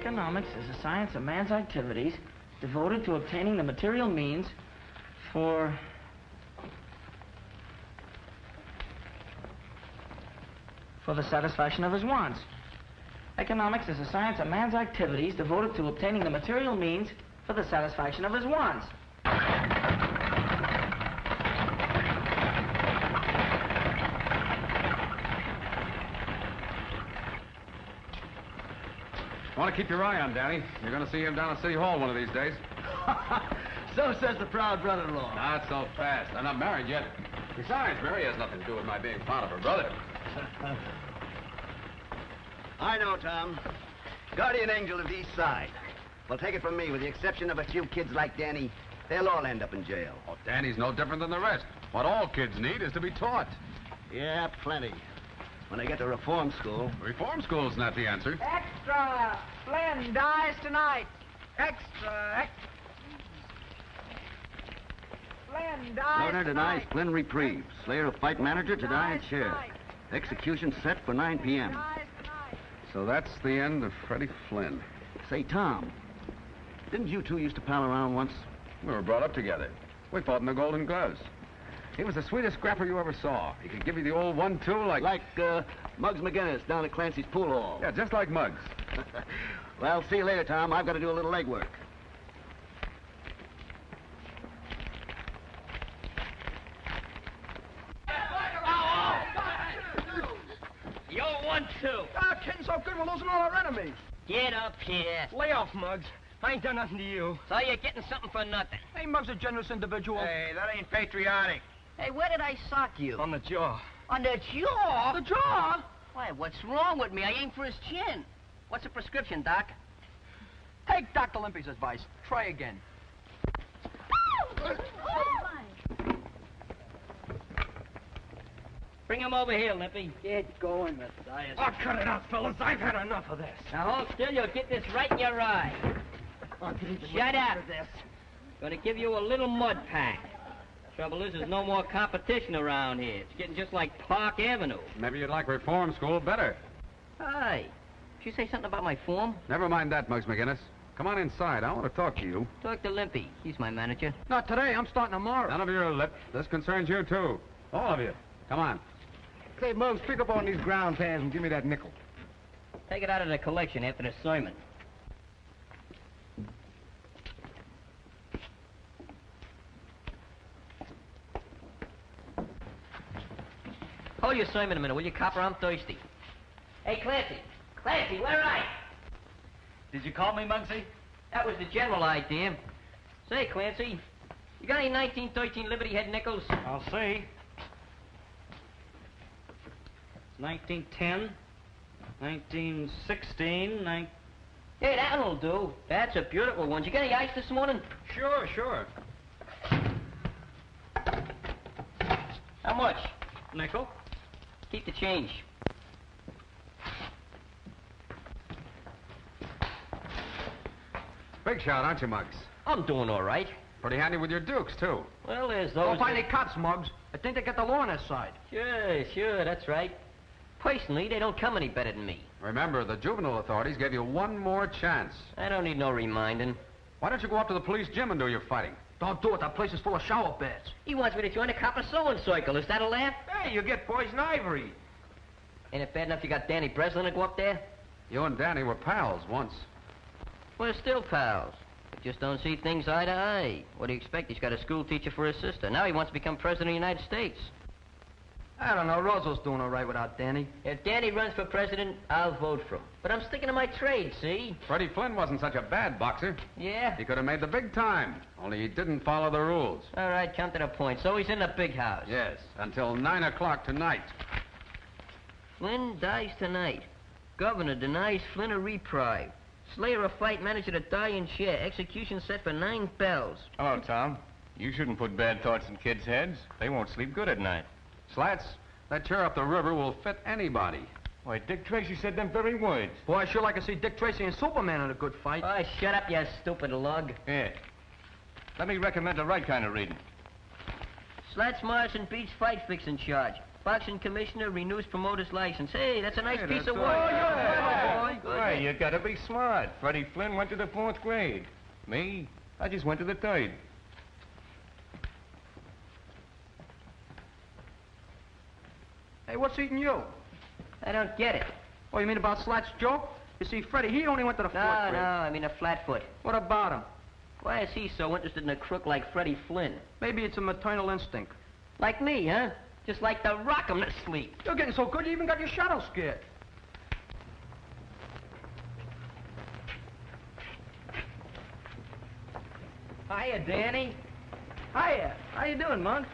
Economics is a science of man's activities devoted to obtaining the material means for the satisfaction of his wants. Economics is a science of man's activities devoted to obtaining the material means for the satisfaction of his wants. Want to keep your eye on Danny. You're going to see him down at City Hall one of these days. So says the proud brother-in-law. Not so fast. I'm not married yet. Besides, Mary has nothing to do with my being fond of her brother. I know, Tom. Guardian angel of the East Side. Well, take it from me, with the exception of a few kids like Danny, they'll all end up in jail. Oh, Danny's no different than the rest. What all kids need is to be taught. Yeah, plenty. When they get to reform school. Reform school's not the answer. Extra! Flynn dies tonight. Extra! Flynn dies Loner denies tonight. Flynn reprieve. Slayer of fight manager to die at sheriff. Execution set for 9 p.m. So that's the end of Freddie Flynn. Say, Tom, didn't you two used to pal around once? We were brought up together. We fought in the Golden Gloves. He was the sweetest scrapper you ever saw. He could give you the old 1-2 like... Like, Muggs McGinnis down at Clancy's pool hall. Yeah, just like Muggs. Well, see you later, Tom. I've got to do a little legwork. Yo, 1-2. Ah, kidding so good, we're losing all our enemies. Get up here. Lay off, Muggs. I ain't done nothing to you. So you're getting something for nothing. Hey, Muggs, a generous individual. Hey, that ain't patriotic. Hey, where did I sock you? On the jaw. On the jaw? The jaw? Why, what's wrong with me? I aimed for his chin. What's the prescription, Doc? Take Dr. Limpy's advice. Try again. Bring him over here, Limpy. Get going, Matthias. Oh, cut it out, fellas. I've had enough of this. Now hold still, you'll get this right in your eye. Shut up. Gonna give you a little mud pack. Trouble is, there's no more competition around here. It's getting just like Park Avenue. Maybe you'd like reform school better. Hi. Did you say something about my form? Never mind that, Muggs McGinnis. Come on inside. I want to talk to you. Talk to Limpy. He's my manager. Not today. I'm starting tomorrow. None of your lip. This concerns you, too. All of you. Come on. Say, Muggs, pick up on these ground pans and give me that nickel. Take it out of the collection after the sermon. Hold your sermon a minute, will you, copper? I'm thirsty. Hey, Clancy. Clancy, where are you? Did you call me, Muggsy? That was the general idea. Say, Clancy, you got any 1913 Liberty Head nickels? I'll see. 1910, 1916, Hey, that'll do. That's a beautiful one. You got any ice this morning? Sure. How much? Nickel. Keep the change. Big shot, aren't you, Muggs? I'm doing all right. Pretty handy with your dukes, too. Well, there's Don't those... find any cops, Muggs. I think they got the law on their side. Sure, that's right. Personally, they don't come any better than me. Remember, the juvenile authorities gave you one more chance. I don't need no reminding. Why don't you go up to the police gym and do your fighting? Don't do it. That place is full of shower beds. He wants me to join a copper sewing circle. Is that a laugh? Hey, you get poison ivory. Ain't it bad enough you got Danny Breslin to go up there? You and Danny were pals once. We're still pals. We just don't see things eye to eye. What do you expect? He's got a school teacher for his sister. Now he wants to become president of the United States. I don't know. Roosevelt doing all right without Danny. If Danny runs for president, I'll vote for him. But I'm sticking to my trade, see? Freddie Flynn wasn't such a bad boxer. Yeah? He could have made the big time, only he didn't follow the rules. All right, come to the point. So he's in the big house. Yes, until 9 o'clock tonight. Flynn dies tonight. Governor denies Flynn a reprieve. Slayer a fight manager to die in chair. Execution set for 9 bells. Hello, Tom. You shouldn't put bad thoughts in kids' heads. They won't sleep good at night. Slats, that chair up the river will fit anybody. Why, Dick Tracy said them very words. Boy, I sure like to see Dick Tracy and Superman in a good fight. Oh, shut up, you stupid lug. Yeah. Let me recommend the right kind of reading. Slats Morrison beats fight fixing charge. boxing commissioner renews promoter's license. Hey, that's a nice piece of that's work. all. Yeah, boy. Why, you gotta be smart. Freddie Flynn went to the 4th grade. Me, I just went to the 3rd. Hey, what's eating you? I don't get it. Oh, you mean about Slat's joke? You see, Freddie, he only went to the 4th No, grade. I mean a flatfoot. What about him? Why is he so interested in a crook like Freddie Flynn? Maybe it's a maternal instinct. Like me, huh? Just like to rock him to sleep. You're getting so good you even got your shadow scared. Hiya, Danny. Hiya. How you doing, Mug?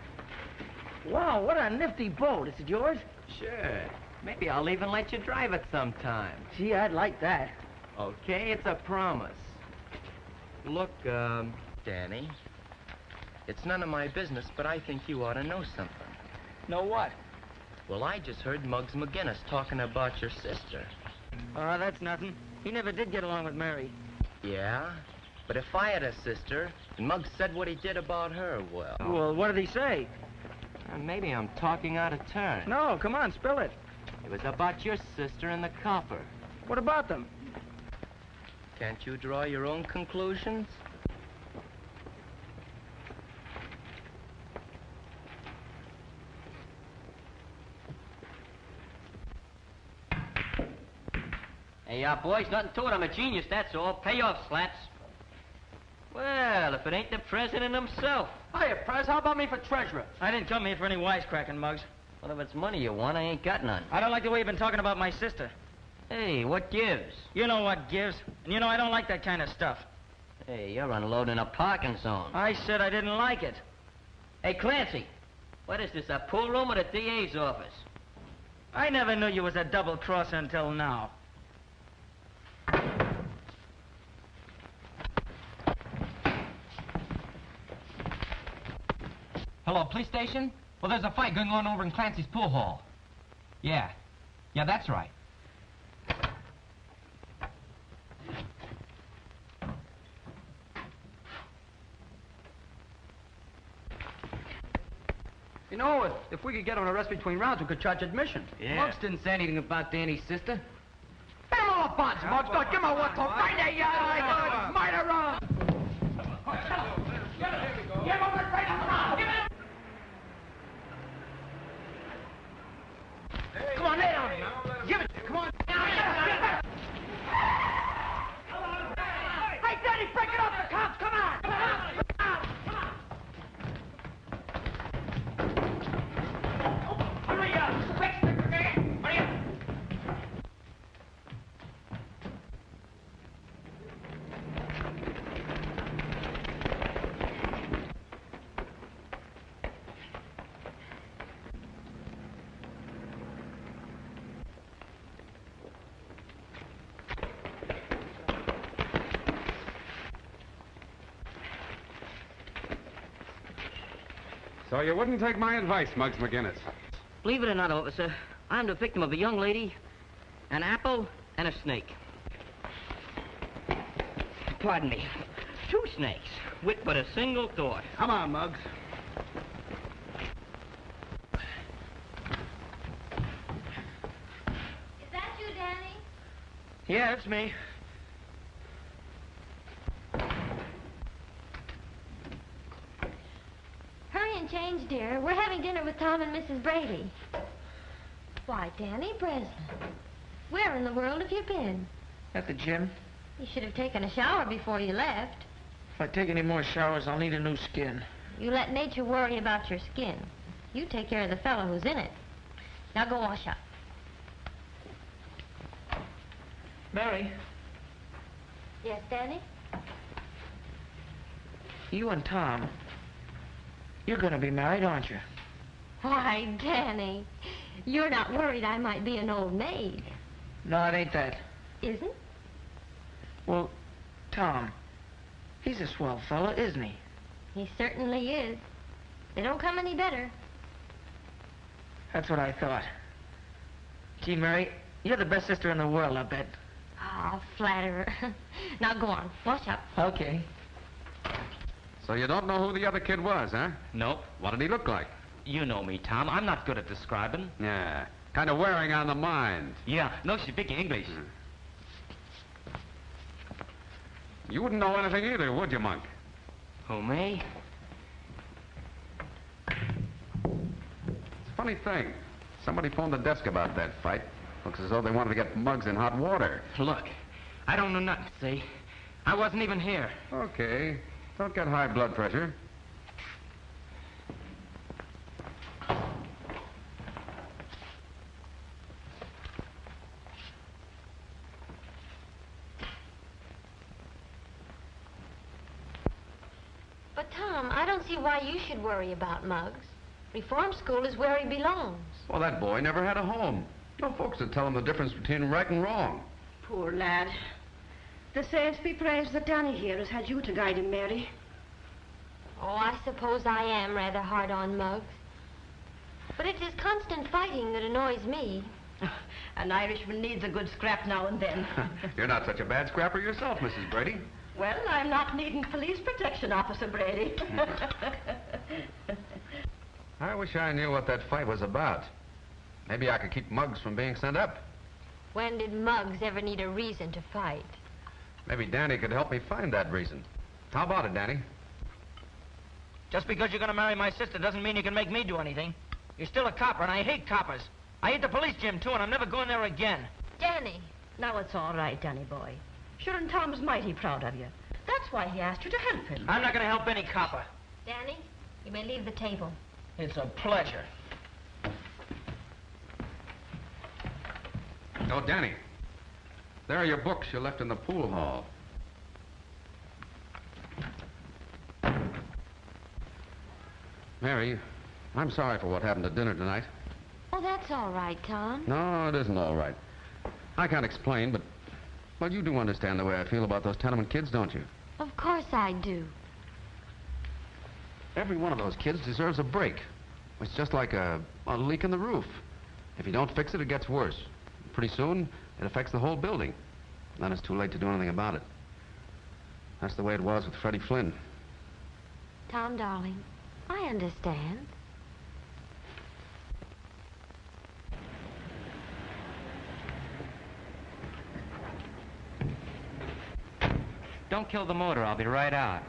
Wow, what a nifty boat. Is it yours? Sure. Maybe I'll even let you drive it sometime. Gee, I'd like that. Okay, it's a promise. Look, Danny, it's none of my business, but I think you ought to know something. Know what? Well, I just heard Muggs McGinnis talking about your sister. Oh, that's nothing. He never did get along with Mary. Yeah? But if I had a sister, and Muggs said what he did about her, well... Well, what did he say? Maybe I'm talking out of turn. No, come on, spill it. It was about your sister and the copper. What about them? Can't you draw your own conclusions? Hey, boys, nothing to it. I'm a genius, that's all. Pay off, Slats. Well, if it ain't the president himself. Hiya, Prez. How about me for treasurer? I didn't come here for any wisecracking, Muggs. Well, if it's money you want, I ain't got none. I don't like the way you've been talking about my sister. Hey, what gives? You know what gives. And you know I don't like that kind of stuff. Hey, you're unloading a parking zone. I said I didn't like it. Hey, Clancy, what is this, a pool room or the DA's office? I never knew you was a double-crosser until now. Hello, police station? Well, there's a fight going on over in Clancy's pool hall. Yeah. Yeah, that's right. You know, if we could get him an arrest between rounds, we could charge admission. Muggs didn't say anything about Danny's sister. Hey, all the bonds, Muggs. Don't give him a what to right there, you murderer! Give him a straight around! Give him! Come on, lay down. Give it. Come on. Hey, Danny, break it up. The cops, come on. Come on. Hurry up. Quick, hurry up. So you wouldn't take my advice, Muggs McGinnis. Believe it or not, officer, I'm the victim of a young lady, an apple, and a snake. Pardon me. 2 snakes, with but a single thought. Come on, Muggs. Is that you, Danny? Yeah, it's me. Hurry and change, dear. We're having dinner with Tom and Mrs. Brady. Why, Danny Breslin, where in the world have you been? At the gym. You should have taken a shower before you left. If I take any more showers, I'll need a new skin. You let nature worry about your skin. You take care of the fellow who's in it. Now go wash up. Mary, Yes, Danny? you and Tom, you're gonna be married, aren't you? Why, Danny, you're not worried I might be an old maid, No, it ain't that. isn't? Well, Tom, he's a swell fella, isn't he? He certainly is. They don't come any better. That's what I thought. Gee, Mary, you're the best sister in the world, I bet. Oh, flatterer. Now go on, wash up. Okay. So you don't know who the other kid was, huh? Nope. What did he look like? You know me, Tom. I'm not good at describing. Yeah, kind of wearing on the mind. Yeah, no, she speak English. You wouldn't know anything either, would you, Monk? Who, me? It's a funny thing. Somebody phoned the desk about that fight. Looks as though they wanted to get Muggs in hot water. Look, I don't know nothing, see? I wasn't even here. Okay. Don't get high blood pressure. But, Tom, I don't see why you should worry about Muggs. Reform school is where he belongs. Well, that boy never had a home. No folks to tell him the difference between right and wrong. Poor lad. The saints be praised that Danny here has had you to guide him, Mary. Oh, I suppose I am rather hard on Muggs. But it's his constant fighting that annoys me. An Irishman needs a good scrap now and then. You're not such a bad scrapper yourself, Mrs. Brady. Well, I'm not needing police protection, Officer Brady. I wish I knew what that fight was about. Maybe I could keep Muggs from being sent up. When did Muggs ever need a reason to fight? Maybe Danny could help me find that reason. How about it, Danny? Just because you're going to marry my sister doesn't mean you can make me do anything. You're still a copper, and I hate coppers. I hate the police gym, too, and I'm never going there again. Danny. Now it's all right, Danny boy. Sure, and Tom's mighty proud of you. That's why he asked you to help him. I'm not going to help any copper. Danny, you may leave the table. It's a pleasure. Oh, Danny. There are your books you left in the pool hall. Mary, I'm sorry for what happened at dinner tonight. Oh, that's all right, Tom. No, it isn't all right. I can't explain, but, well, you do understand the way I feel about those tenement kids, don't you? Of course I do. Every one of those kids deserves a break. It's just like a leak in the roof. If you don't fix it, it gets worse. Pretty soon, it affects the whole building. Then it's too late to do anything about it. That's the way it was with Freddie Flynn. Tom, darling, I understand. Don't kill the motor. I'll be right out.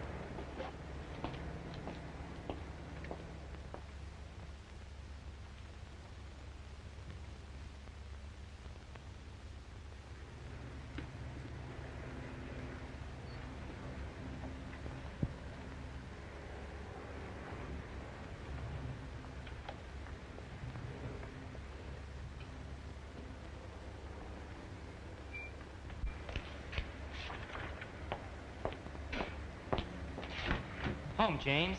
Home, James.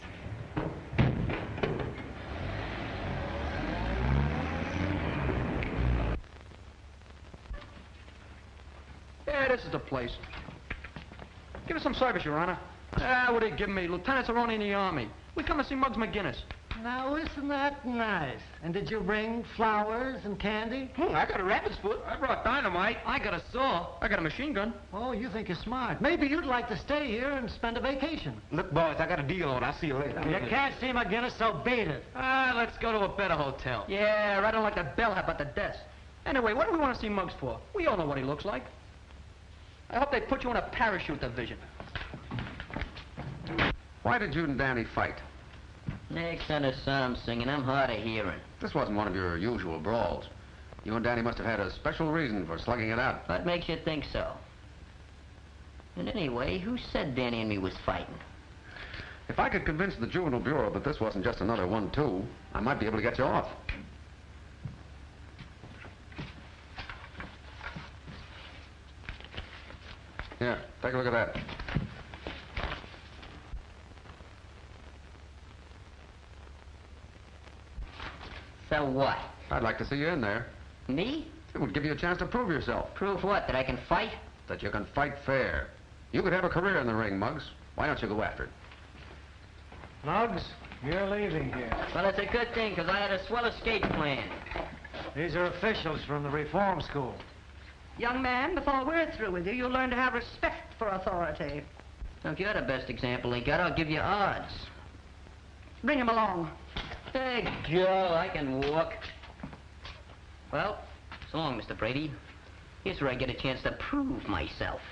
Yeah, this is the place. Give us some service, Your Honor. Ah, what are you giving me? Lieutenants are only in the Army. We come to see Muggs McGinnis. Now, isn't that nice? And did you bring flowers and candy? I got a rabbit's foot. I brought dynamite. I got a saw. I got a machine gun. Oh, you think you're smart. Maybe you'd like to stay here and spend a vacation. Look, boys, I got a deal on. I'll see you later. You can't see McGinnis, so beat it. Let's go to a better hotel. Yeah, right on like that bellhop at the desk. Anyway, what do we want to see Muggs for? We all know what he looks like. I hope they put you in a parachute division. Why did you and Danny fight? Next on the psalm singing, I'm hard of hearing. This wasn't one of your usual brawls. You and Danny must have had a special reason for slugging it out. What makes you think so? And anyway, who said Danny and me was fighting? If I could convince the Juvenile Bureau that this wasn't just another 1-2, I might be able to get you off. Here, take a look at that. So what? I'd like to see you in there. Me? It would give you a chance to prove yourself. Prove what? That I can fight? That you can fight fair. You could have a career in the ring, Muggs. Why don't you go after it? Muggs, you're leaving here. Well, it's a good thing, because I had a swell escape plan. These are officials from the reform school. Young man, before we're through with you, you'll learn to have respect for authority. Now, if you're the best example they got, I'll give you odds. Bring him along. Hey, Joe, I can walk. Well, so long, Mr. Brady. Here's where I get a chance to prove myself.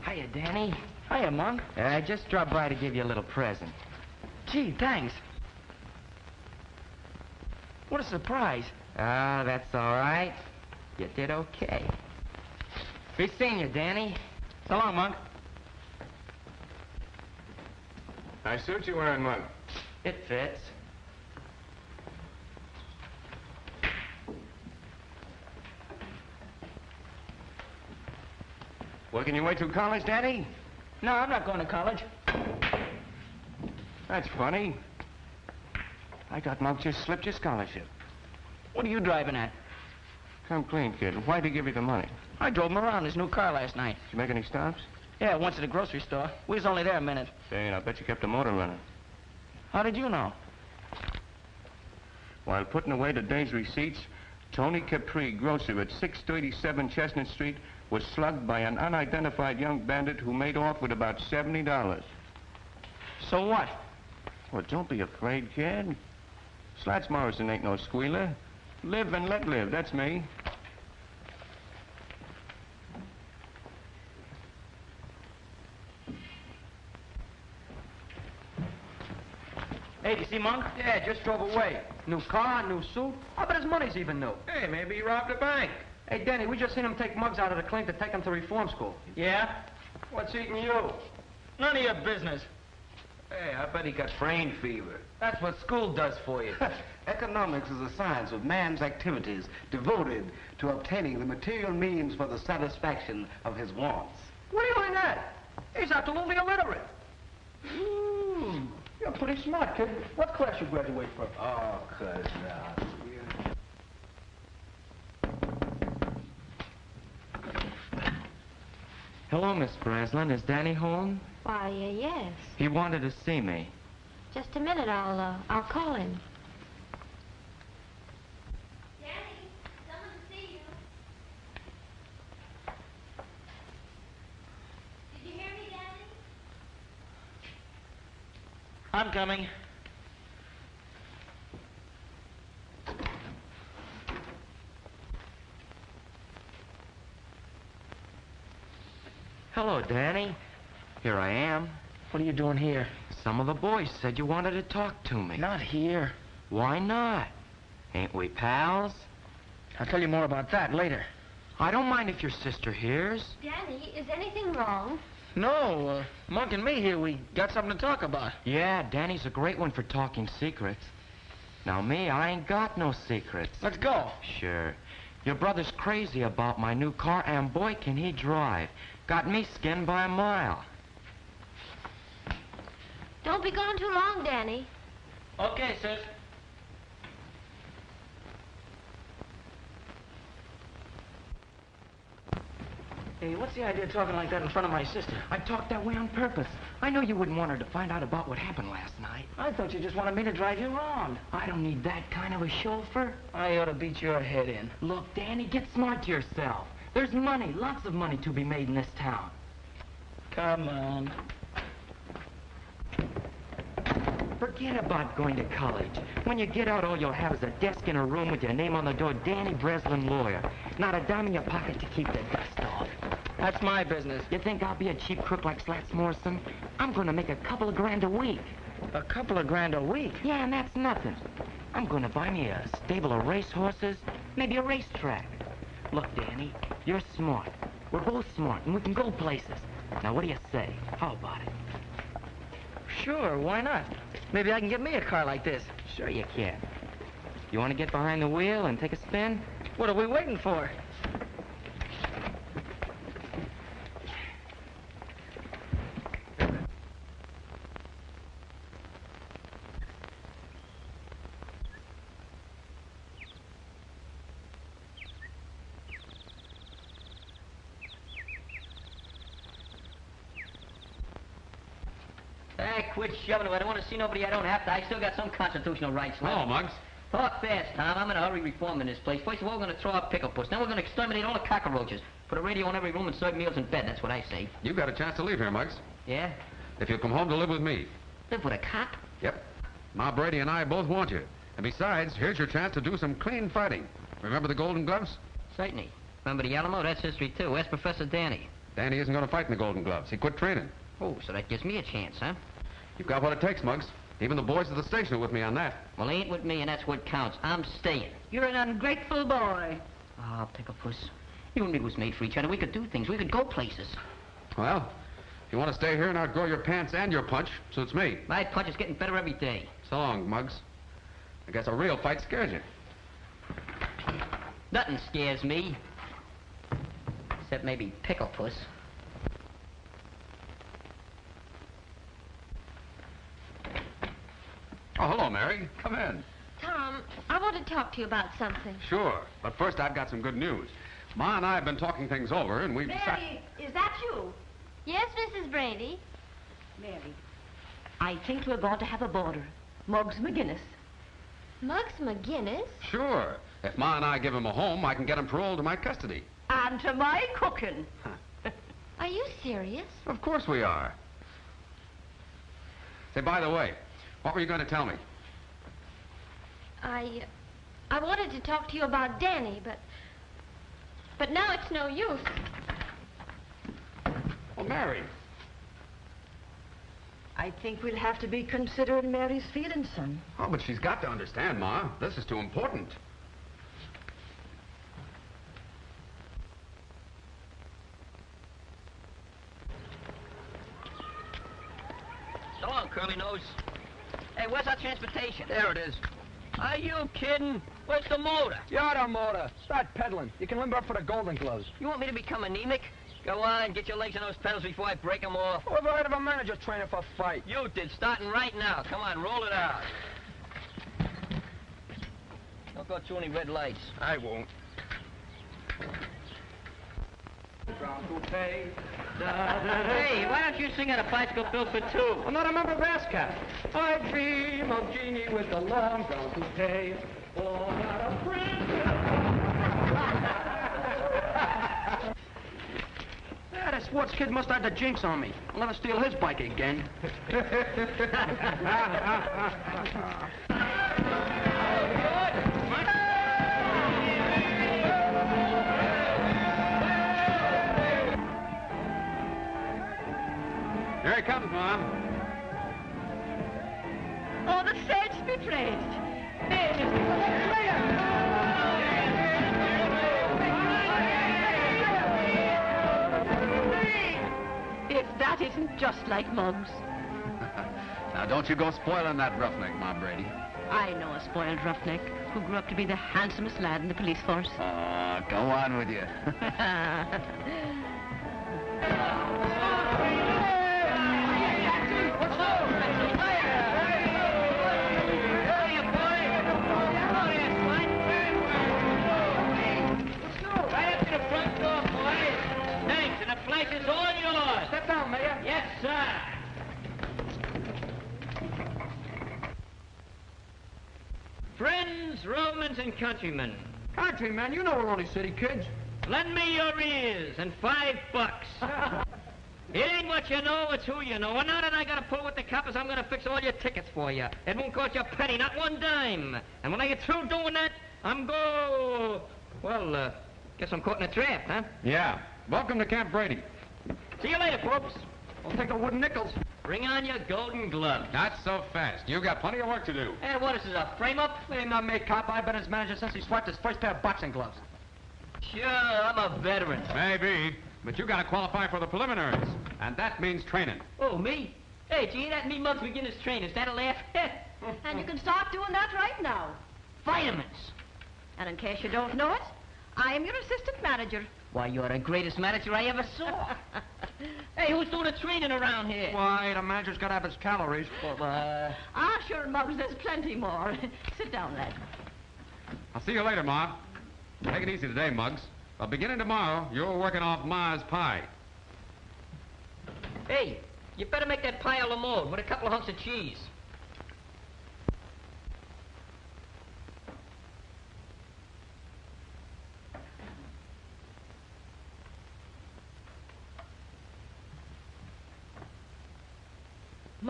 Hiya, Danny. Hiya, Monk. I just dropped by to give you a little present. Gee, thanks. What a surprise. Ah, that's all right. You did okay. Be seeing you, Danny. So long, Monk. Nice suit you're wearing, Mug. It fits. Working your way through college, Danny? No, I'm not going to college. That's funny. I thought Mug just slipped your scholarship. What are you driving at? Come clean, kid. Why'd he give you the money? I drove him around his new car last night. Did you make any stops? Yeah, once at a grocery store. We was only there a minute. Say, I bet you kept the motor running. How did you know? While putting away the day's receipts, Tony Capri, grocer at 637 Chestnut Street, was slugged by an unidentified young bandit who made off with about $70. So what? Well, don't be afraid, kid. Slats Morrison ain't no squealer. Live and let live, that's me. Hey, do you see Monk? Yeah, just drove away. New car, new suit. I bet his money's even new. Hey, maybe he robbed a bank. Hey, Danny, we just seen him take Muggs out of the clink to take him to reform school. Yeah? What's eating you? None of your business. Hey, I bet he got brain fever. That's what school does for you. Economics is a science of man's activities devoted to obtaining the material means for the satisfaction of his wants. What are you doing at? He's absolutely illiterate. You're pretty smart, kid. What class you graduate from? Oh, cuz Hello, Miss Breslin. Is Danny home? Why, yes. He wanted to see me. Just a minute, I'll call him. Danny, someone to see you. Did you hear me, Danny? I'm coming. Hello, Danny. Here I am. What are you doing here? Some of the boys said you wanted to talk to me. Not here. Why not? Ain't we pals? I'll tell you more about that later. I don't mind if your sister hears. Danny, is anything wrong? No, Monk and me here, we got something to talk about. Yeah, Danny's a great one for talking secrets. Now, me, I ain't got no secrets. Let's go. Sure. Your brother's crazy about my new car, and boy, can he drive. Got me skinned by a mile. Don't be gone too long, Danny. Okay, sis. Hey, what's the idea of talking like that in front of my sister? I talked that way on purpose. I know you wouldn't want her to find out about what happened last night. I thought you just wanted me to drive you around. I don't need that kind of a chauffeur. I ought to beat your head in. Look, Danny, get smart to yourself. There's money, lots of money to be made in this town. Come on. Forget about going to college. When you get out, all you'll have is a desk in a room with your name on the door, Danny Breslin, lawyer. Not a dime in your pocket to keep the dust off. That's my business. You think I'll be a cheap crook like Slats Morrison? I'm gonna make a couple of grand a week. A couple of grand a week? Yeah, and that's nothing. I'm gonna buy me a stable of racehorses, maybe a racetrack. Look, Danny, you're smart. We're both smart, and we can go places. Now, what do you say? How about it? Sure, why not? Maybe I can get me a car like this. Sure you can. You want to get behind the wheel and take a spin? What are we waiting for? Hey, quit shoving it. I don't want to see nobody I don't have to. I still got some constitutional rights left. Hello, Muggs. Talk fast, Tom. I'm in a hurry reforming this place. First of all, we're going to throw out Pickle Puss. Then we're going to exterminate all the cockroaches. Put a radio in every room and serve meals in bed. That's what I say. You've got a chance to leave here, Muggs. Yeah? If you'll come home to live with me. Live with a cop? Yep. Ma Brady and I both want you. And besides, here's your chance to do some clean fighting. Remember the Golden Gloves? Certainly. Remember the Alamo? That's history, too. Where's Professor Danny? Danny isn't going to fight in the Golden Gloves. He quit training. Oh, so that gives me a chance, huh? You've got what it takes, Muggs. Even the boys at the station are with me on that. Well, he ain't with me, and that's what counts. I'm staying. You're an ungrateful boy. Ah, Pickle Puss. You and me was made for each other. We could do things. We could go places. Well, if you want to stay here and outgrow your pants and your punch, suits me. My punch is getting better every day. So long, Muggs. I guess a real fight scares you. Nothing scares me. Except maybe Pickle Puss. Oh, hello, Mary. Come in. Tom, I want to talk to you about something. Sure. But first, I've got some good news. Ma and I have been talking things over, and we've Mary, is that you? Yes, Mrs. Brady. Mary, I think we're going to have a boarder. Muggs McGinnis. Muggs McGinnis? Sure. If Ma and I give him a home, I can get him paroled to my custody. And to my cooking. Are you serious? Of course we are. Say, by the way, what were you going to tell me? I wanted to talk to you about Danny, but now it's no use. Well, Mary. I think we'll have to be considering Mary's feelings, son. Oh, but she's got to understand, Ma. This is too important. So long, Curly Nose. Hey, where's our transportation? There it is. Are you kidding? Where's the motor? You're the motor. Start pedaling. You can limber up for the Golden Gloves. You want me to become anemic? Go on, get your legs on those pedals before I break them off. Who ever heard of a manager training for a fight? You did, starting right now. Come on, roll it out. Don't go through any red lights. I won't. Hey, why don't you sing out a bicycle bill for two? I'm not a member of ASCAP. I dream of Jeannie with the long brown toupee. Oh, not a friend. Yeah, that sports kid must have the jinx on me. I'll never steal his bike again. Here he comes, Mom. Oh, the saints be praised. Hey, Mr. If that isn't just like Muggs. Now, don't you go spoiling that roughneck, Ma Brady. I know a spoiled roughneck who grew up to be the handsomest lad in the police force. Go on with you. Is all yours. Step down, Mayor. Yes, sir. Friends, Romans, and countrymen, Countryman, you know we're only city kids. lend me your ears and $5. It ain't what you know, it's who you know. And now that I got to pull with the coppers, I'm going to fix all your tickets for you. It won't cost you a penny, not one dime. And when I get through doing that, guess I'm caught in a trap, huh? Yeah. Welcome to Camp Brady. See you later, folks. I'll take the wooden nickels. Bring on your golden gloves. Not so fast. You've got plenty of work to do. Hey, what is this, a frame-up? Ain't not me, cop. I've been his manager since he swiped his first pair of boxing gloves. Sure, I'm a veteran. Maybe, but you got to qualify for the preliminaries, and that means training. Oh, me? Hey, gee, that me Muggs McGinnis train. Is that a laugh? And you can start doing that right now. Vitamins. And in case you don't know it, I am your assistant manager. Why, you're the greatest manager I ever saw. Hey, who's doing the training around here? Why, the manager's got to have his calories. Sure, Muggs, there's plenty more. Sit down, lad. I'll see you later, Ma. Take it easy today, Muggs. But beginning tomorrow, you're working off Ma's pie. Hey, you better make that pie a la mode with a couple of hunks of cheese.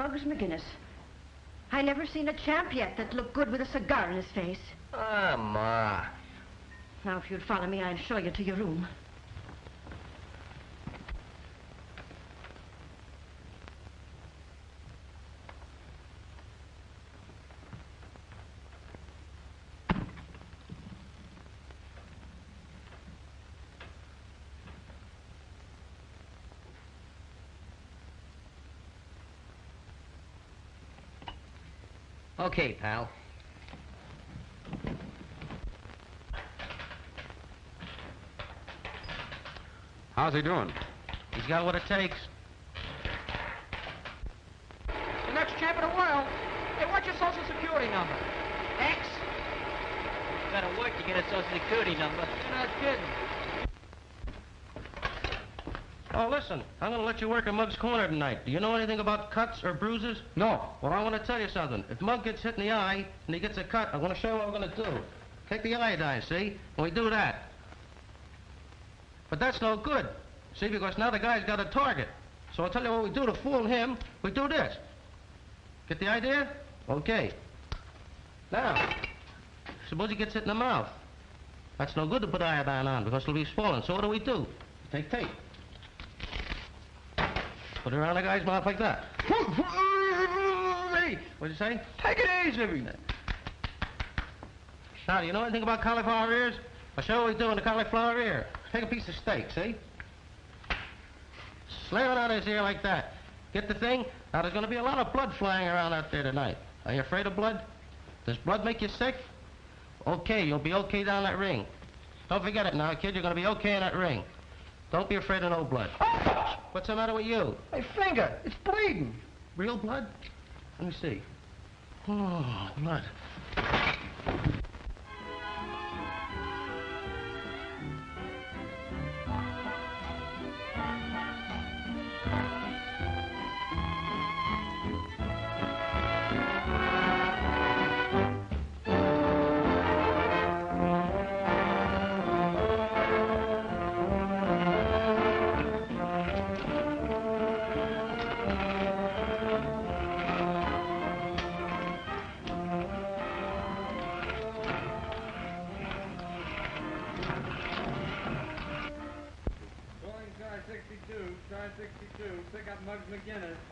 Muggs McGinnis. I never seen a champ yet that looked good with a cigar in his face. Ah, Ma. Now, if you'd follow me, I'll show you to your room. Okay, pal. How's he doing? He's got what it takes. The next champ in the world. Hey, what's your social security number? X? Gotta work to get a social security number. You're not kidding. Oh, listen, I'm gonna let you work at Mug's Corner tonight. Do you know anything about cuts or bruises? No. Well, I want to tell you something. If Mug gets hit in the eye and he gets a cut, I'm gonna show you what we're gonna do. Take the iodine, see? And we do that. But that's no good. See, because now the guy's got a target. So I'll tell you what we do to fool him. We do this. Get the idea? Okay. Now, suppose he gets hit in the mouth. That's no good to put iodine on because it'll be swollen. So what do? Take tape. Put it around the guy's mouth like that. What'd you say? Take it easy. Now, do you know anything about cauliflower ears? I'll show you what we do in the cauliflower ear. Take a piece of steak, see? Slam it out his ear like that. Get the thing? Now, there's going to be a lot of blood flying around out there tonight. Are you afraid of blood? Does blood make you sick? Okay, you'll be okay down that ring. Don't forget it now, kid. You're going to be okay in that ring. Don't be afraid of no blood. What's the matter with you? My finger, it's bleeding. Real blood? Let me see. Oh, blood.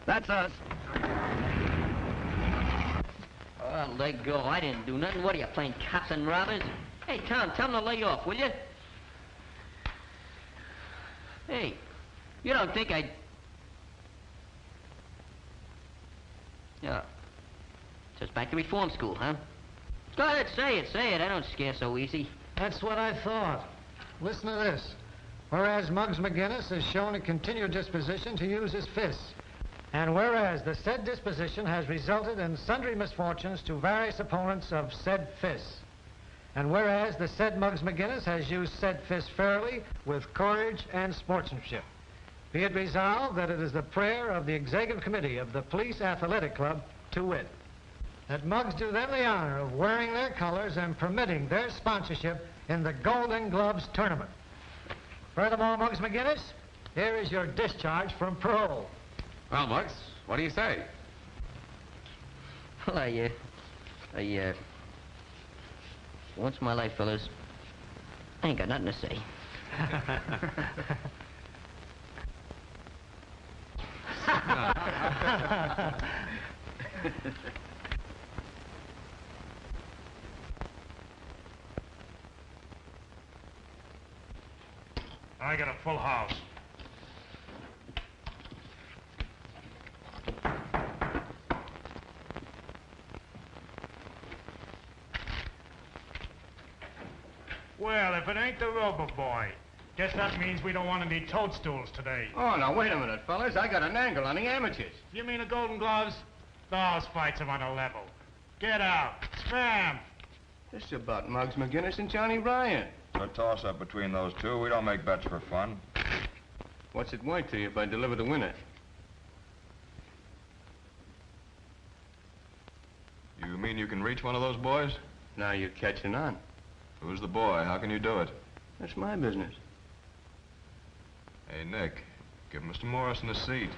That's us. Oh, let go. I didn't do nothing. What are you, playing cops and robbers? Hey, Tom, tell them to lay off, will you? Hey, you don't think I'd... Yeah. Just back to reform school, huh? Go ahead, say it. I don't scare so easy. That's what I thought. Listen to this. Whereas Muggs McGinnis has shown a continued disposition to use his fists. And whereas the said disposition has resulted in sundry misfortunes to various opponents of said fists. And whereas the said Muggs McGinnis has used said fists fairly, with courage and sportsmanship. Be it resolved that it is the prayer of the Executive Committee of the Police Athletic Club, to wit, that Muggs do them the honor of wearing their colors and permitting their sponsorship in the Golden Gloves tournament. Furthermore, Muggs McGinnis, here is your discharge from parole. Well, Muggs, what do you say? Well, once in my life, fellas, I ain't got nothing to say. I got a full house. Well, if it ain't the Rover Boy, guess that means we don't want any toadstools today. Oh, now, wait a minute, fellas. I got an angle on the amateurs. You mean the Golden Gloves? Those fights are on a level. Get out. Spam. This is about Muggs McGinnis and Johnny Ryan. It's a toss-up between those two. We don't make bets for fun. What's it worth to you if I deliver the winner? You mean you can reach one of those boys? Now you're catching on. Who's the boy? How can you do it? That's my business. Hey, Nick, give Mr. Morrison a seat.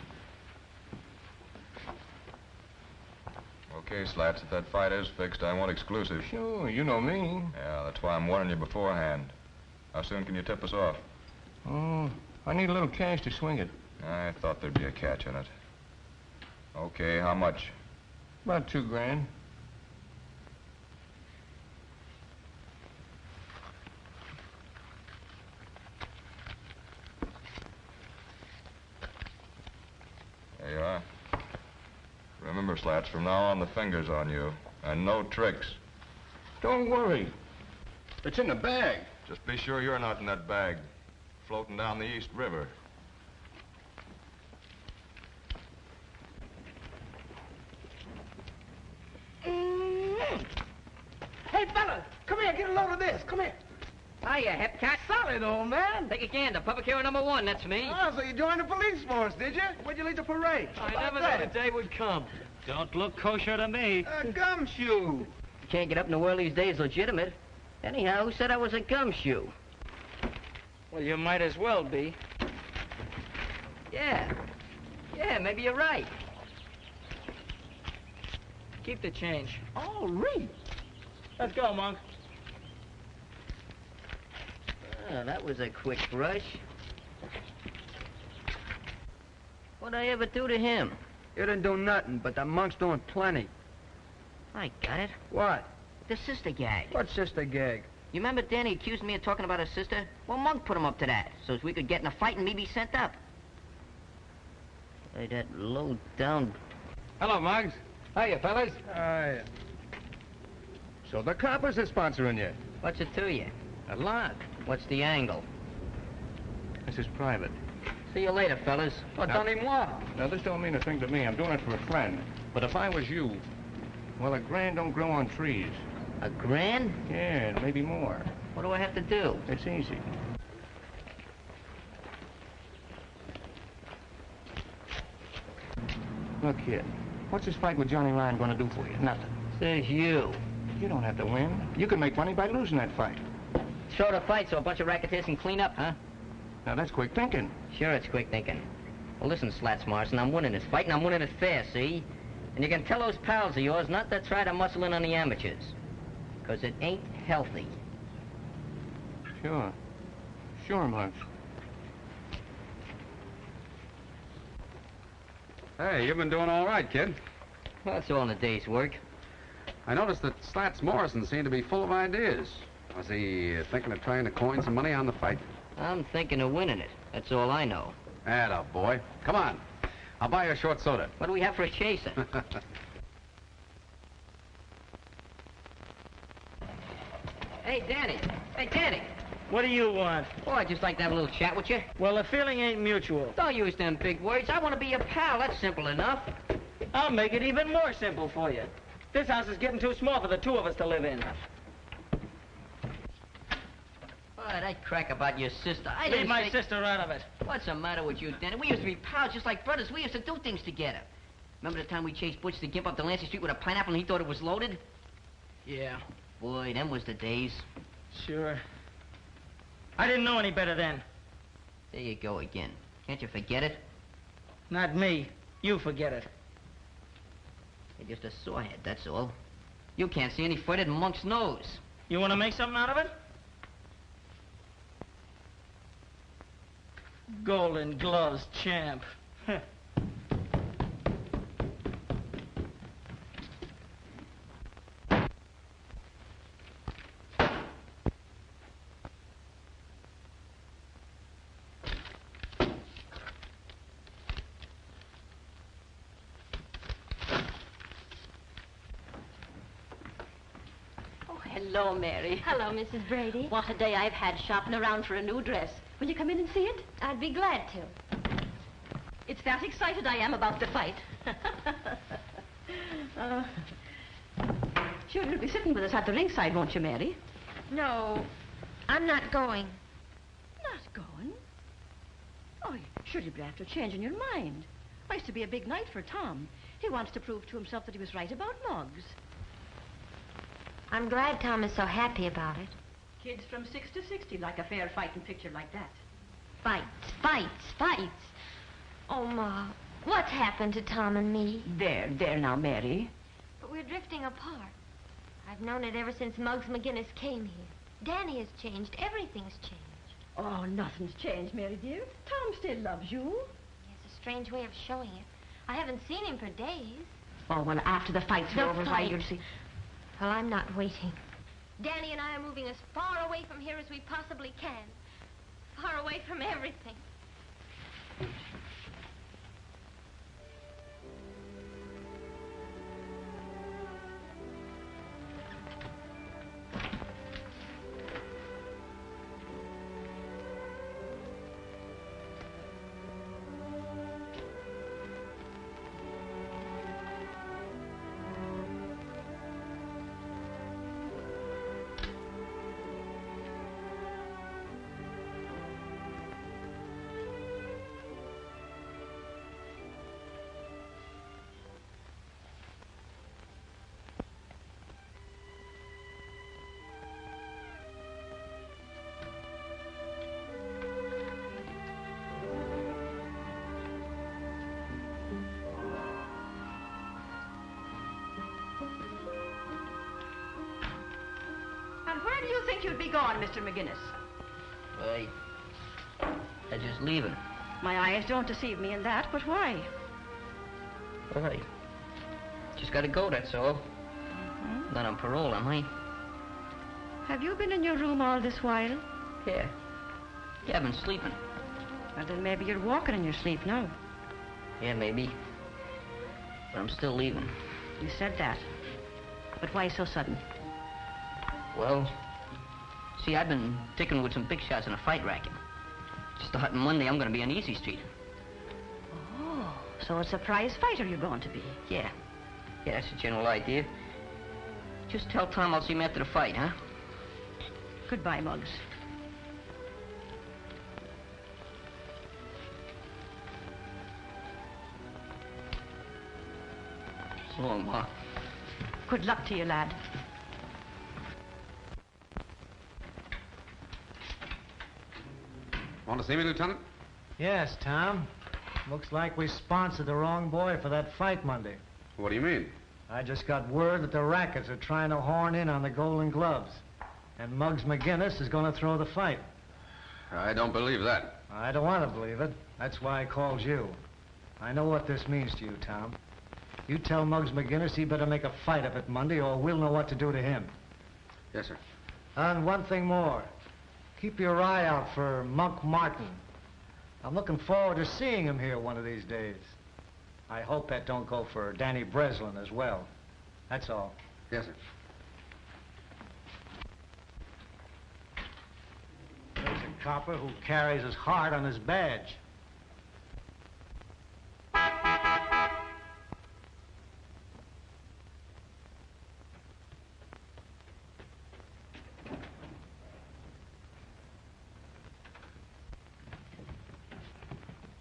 Okay, Slats, if that fight is fixed, I want exclusive. Sure, you know me. Yeah, that's why I'm warning you beforehand. How soon can you tip us off? Oh, I need a little cash to swing it. I thought there'd be a catch in it. Okay, how much? About $2 grand. There you are. Remember, Slats, from now on the finger's on you. And no tricks. Don't worry. It's in the bag. Just be sure you're not in that bag. Floating down the East River. Hey, fella, come here, get a load of this. Come here. Hiya, Hepcat. Solid, old man. Take a gander. Public hero number 1, that's me. Oh, so you joined the police force, did you? When'd you leave the parade? I never knew the day would come. Don't look kosher to me. A gumshoe. You can't get up in the world these days legitimate. Anyhow, who said I was a gumshoe? Well, you might as well be. Yeah. Yeah, maybe you're right. Keep the change. Oh, Reed. Let's go, Monk. Oh, that was a quick brush. What'd I ever do to him? You didn't do nothing, but the monk's doing plenty. I got it. What? The sister gag. What sister gag? You remember Danny accused me of talking about his sister? Well, Monk put him up to that, so as we could get in a fight and me be sent up. Hey, that low-down... Hello, Muggs. Hiya, fellas. Hiya. So the coppers are sponsoring you. What's it to you? A lot. What's the angle? This is private. See you later, fellas. Well, done him what? Now, this don't mean a thing to me. I'm doing it for a friend. But if I was you, well, $1 grand don't grow on trees. $1 grand? Yeah, maybe more. What do I have to do? It's easy. Look, kid, what's this fight with Johnny Ryan going to do for you? Nothing. Says you. You don't have to win. You can make money by losing that fight. Short a fight so a bunch of racketeers can clean up, huh? Now, that's quick thinking. Sure, it's quick thinking. Well, listen, Slats Morrison, I'm winning this fight, and I'm winning it fair, see? And you can tell those pals of yours not to try to muscle in on the amateurs. Because it ain't healthy. Sure. Sure, Muggs. Hey, you've been doing all right, kid. Well, that's all in a day's work. I noticed that Slats Morrison seemed to be full of ideas. Was he thinking of trying to coin some money on the fight? I'm thinking of winning it. That's all I know. Atta boy. Come on. I'll buy you a short soda. What do we have for a chaser? Hey, Danny. Hey, Danny. What do you want? Oh, I'd just like to have a little chat with you. Well, the feeling ain't mutual. Don't use them big words. I want to be your pal. That's simple enough. I'll make it even more simple for you. This house is getting too small for the two of us to live in. Oh, that crack about your sister. I Leave didn't my say... sister out of it. What's the matter with you, Danny? We used to be pals just like brothers. We used to do things together. Remember the time we chased Butch the Gimp up Delancey Street with a pineapple and he thought it was loaded? Yeah. Boy, them was the days. Sure. I didn't know any better then. There you go again. Can't you forget it? Not me. You forget it. You're just a sorehead, that's all. You can't see any further than Monk's nose. You want to make something out of it? Golden Gloves champ. Hello, Mary. Hello, Mrs. Brady. What a day I've had shopping around for a new dress. Will you come in and see it? I'd be glad to. It's that excited I am about the fight. Sure, you'll be sitting with us at the ringside, won't you, Mary? No, I'm not going. Not going? Oh, sure, you'll be after changing your mind. Why, it's to be a big night for Tom. He wants to prove to himself that he was right about Muggs. I'm glad Tom is so happy about it. Kids from 6 to 60 like a fair fighting picture like that. Fights, fights, fights. Oh, Ma, what's happened to Tom and me? There now, Mary. but we're drifting apart. I've known it ever since Muggs McGinnis came here. Danny has changed. Everything's changed. Oh, nothing's changed, Mary dear. Tom still loves you. He has a strange way of showing it. I haven't seen him for days. Oh, well, after the fight's over, why, you'll see. Well, I'm not waiting. Danny and I are moving as far away from here as we possibly can. Far away from everything. Where do you think you'd be going, Mr. McGinnis? I just leaving. My eyes don't deceive me in that, but why? Well, I just gotta go, that's all. Not on parole, am I? Have you been in your room all this while? Yeah. Yeah, I've been sleeping. Well, then maybe you're walking in your sleep now. Yeah, maybe. But I'm still leaving. You said that. But why so sudden? Well, see, I've been ticking with some big shots in a fight racket. Starting Monday, I'm gonna be on Easy Street. Oh, so a surprise fighter you're going to be. Yeah. Yeah, that's the general idea. Just tell Tom I'll see him after the fight, huh? Goodbye, Muggs. So long, Ma. Good luck to you, lad. Want to see me, Lieutenant? Yes, Tom. Looks like we sponsored the wrong boy for that fight Monday. What do you mean? I just got word that the Rackets are trying to horn in on the Golden Gloves. And Muggs McGinnis is going to throw the fight. I don't believe that. I don't want to believe it. That's why I called you. I know what this means to you, Tom. You tell Muggs McGinnis he better make a fight of it Monday or we'll know what to do to him. Yes, sir. And one thing more. Keep your eye out for Monk Martin. I'm looking forward to seeing him here one of these days. I hope that don't go for Danny Breslin as well. That's all. Yes, sir. There's a copper who carries his heart on his badge.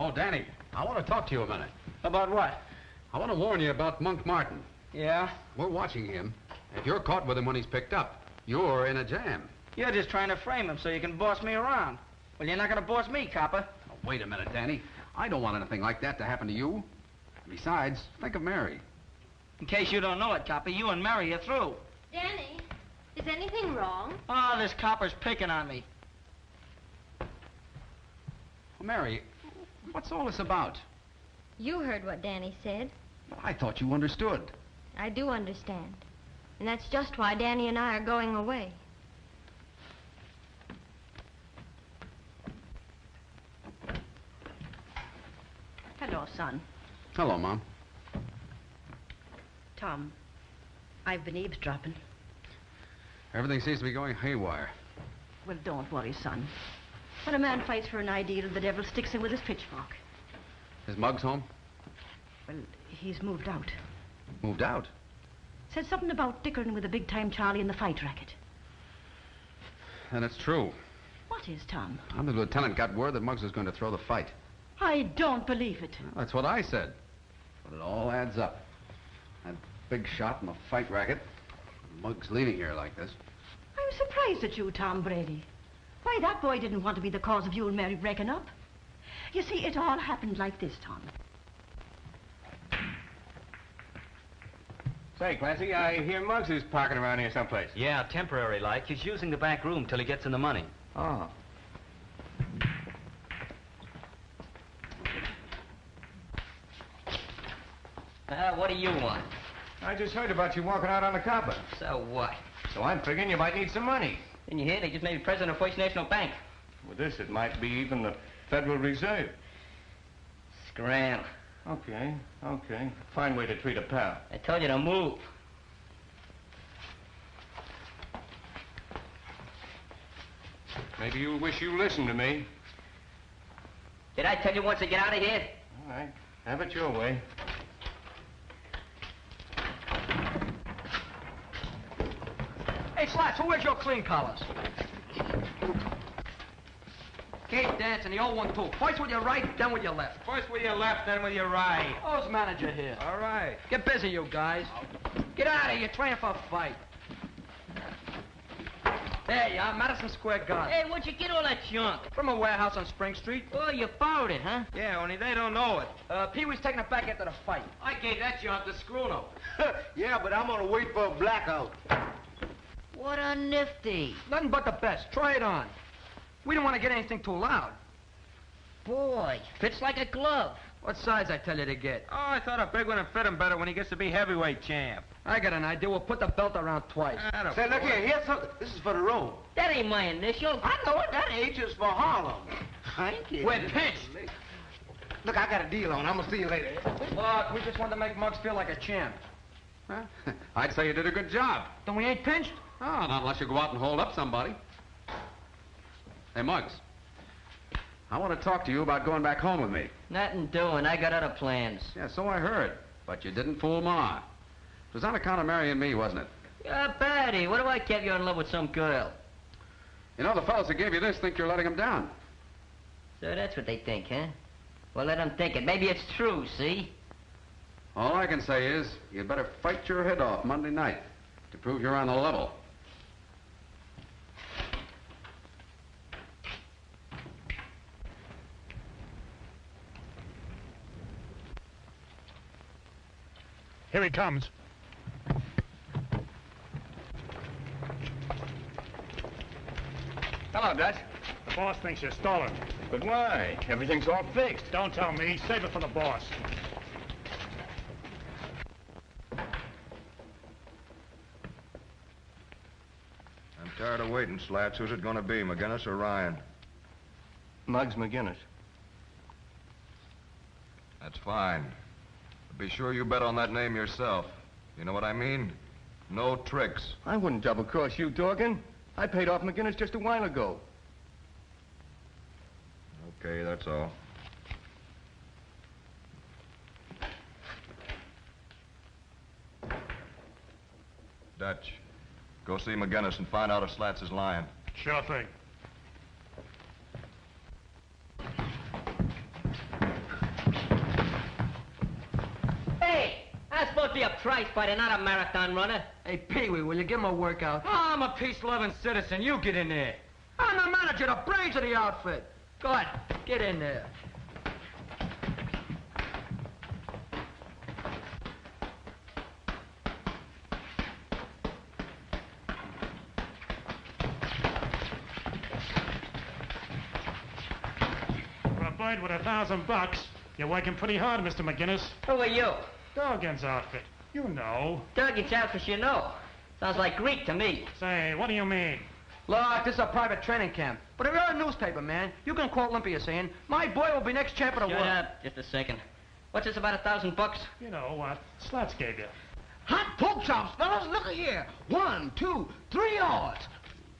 Oh, Danny, I want to talk to you a minute. About what? I want to warn you about Monk Martin. Yeah? We're watching him. If you're caught with him when he's picked up, you're in a jam. You're just trying to frame him so you can boss me around. Well, you're not gonna boss me, copper. Oh, wait a minute, Danny. I don't want anything like that to happen to you. Besides, think of Mary. In case you don't know it, copper, you and Mary are through. Danny, is anything wrong? Oh, this copper's picking on me. Well, Mary, what's all this about? You heard what Danny said. Well, I thought you understood. I do understand. And that's just why Danny and I are going away. Hello, son. Hello, Mom. Tom, I've been eavesdropping. Everything seems to be going haywire. Well, don't worry, son. When a man fights for an ideal, the devil sticks him with his pitchfork. Is Muggs home? Well, he's moved out. Moved out? Said something about dickering with a big-time Charlie in the fight racket. And it's true. What is, Tom? The lieutenant got word that Muggs was going to throw the fight. I don't believe it. Well, that's what I said. But it all adds up. That big shot in the fight racket. Muggs leaving here like this. I'm surprised at you, Tom Brady. Why, that boy didn't want to be the cause of you and Mary breaking up. You see, it all happened like this, Tom. Say, Clancy, I hear Muggs is parking around here someplace. Yeah, temporary like. He's using the back room till he gets in the money. Oh. What do you want? I just heard about you walking out on the copper. So what? So I'm figuring you might need some money. Didn't you hear? They just made me president of First National Bank. With this, it might be even the Federal Reserve. Scram. Okay. Fine way to treat a pal. I told you to move. Maybe you wish you listened to me. Did I tell you once to get out of here? All right. Have it your way. Hey, Slats, who wears your clean collars? Keep dancing, the old one, too. First with your right, then with your left. First with your left, then with your right. Who's manager here? All right. Get busy, you guys. Get out of here, you're training for a fight. There you are, Madison Square Garden. Hey, where'd you get all that junk? From a warehouse on Spring Street. Oh, you borrowed it, huh? Yeah, only they don't know it. Pee-wee's taking it back after the fight. I gave that junk to Scruno. Yeah, but I'm gonna wait for a blackout. What a nifty. Nothing but the best. Try it on. We don't want to get anything too loud. Boy, fits like a glove. What size I tell you to get? Oh, I thought a big one would fit him better when he gets to be heavyweight champ. I got an idea. We'll put the belt around twice. Say, look here, here's something. This is for the road. That ain't my initial. I know it. That H is for Harlem. I ain't kidding. We're pinched. Look, I got a deal on. I'm gonna see you later. Look, we just wanted to make Muggs feel like a champ. Huh? I'd say you did a good job. Then we ain't pinched? Oh, not unless you go out and hold up somebody. Hey, Muggs. I want to talk to you about going back home with me. Nothing doing. I got other plans. Yeah, so I heard. But you didn't fool Ma. It was on account of marrying me, wasn't it? Yeah, Patty, what do I keep you in love with some girl? You know, the fellows who gave you this think you're letting them down. So that's what they think, huh? Well, let them think it. Maybe it's true, see? All I can say is, you'd better fight your head off Monday night to prove you're on the level. Here he comes. Hello, Dutch. The boss thinks you're stolen. But why? Everything's all fixed. Don't tell me. Save it for the boss. I'm tired of waiting, Slats. Who's it gonna be, McGinnis or Ryan? Muggs McGinnis. That's fine. But be sure you bet on that name yourself. You know what I mean? No tricks. I wouldn't double-cross you, Dorgan. I paid off McGinnis just a while ago. Okay, that's all. Dutch, go see McGinnis and find out if Slats is lying. Sure thing. Hey, I'm supposed to be a prize fighter, not a marathon runner. Hey, Pee-wee, will you give him a workout? Oh, I'm a peace-loving citizen. You get in there. I'm the manager, the brains of the outfit. Good. Get in there. For a bird with $1,000, you're working pretty hard, Mr. McGinnis. Who are you? Dorgan's outfit. You know. Dougie outfit, you know. Sounds like Greek to me. Say, what do you mean? Look, this is a private training camp. But if you're a newspaper man, you can quote Olympia saying, my boy will be next champ of the Shut world. up. Just a second. What's this about $1,000? You know what Slats gave you. Hot pork chops, fellas. Look at here. 1, 2, 3 yards.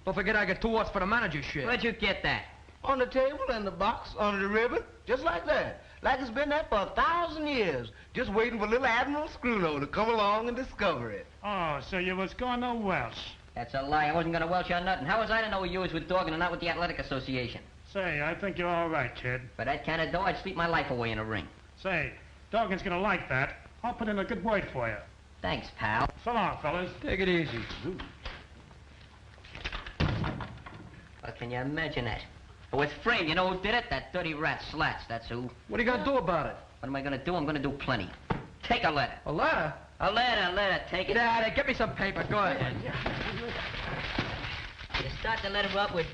Don't forget I get 2 odds for the manager shit. Where'd you get that? On the table, in the box, under the ribbon. Just like that. Like it's been there for 1,000 years. Just waiting for little Admiral Scruno to come along and discover it. Oh, so you was going to Welsh. That's a lie. I wasn't going to Welsh or nothing. How was I to know you was with Dorgan and not with the Athletic Association? Say, I think you're all right, kid. For that kind of dough, I'd sleep my life away in a ring. Say, Dorgan's gonna like that. I'll put in a good word for you. Thanks, pal. So long, fellas. Take it easy. Well, can you imagine that? Oh, it's framed. You know who did it? That dirty rat Slats, that's who. What are you gonna do about it? What am I gonna do? I'm gonna do plenty. Take a letter. A letter? I'll let her take it. Daddy, get me some paper. Go ahead. You start the letter up with,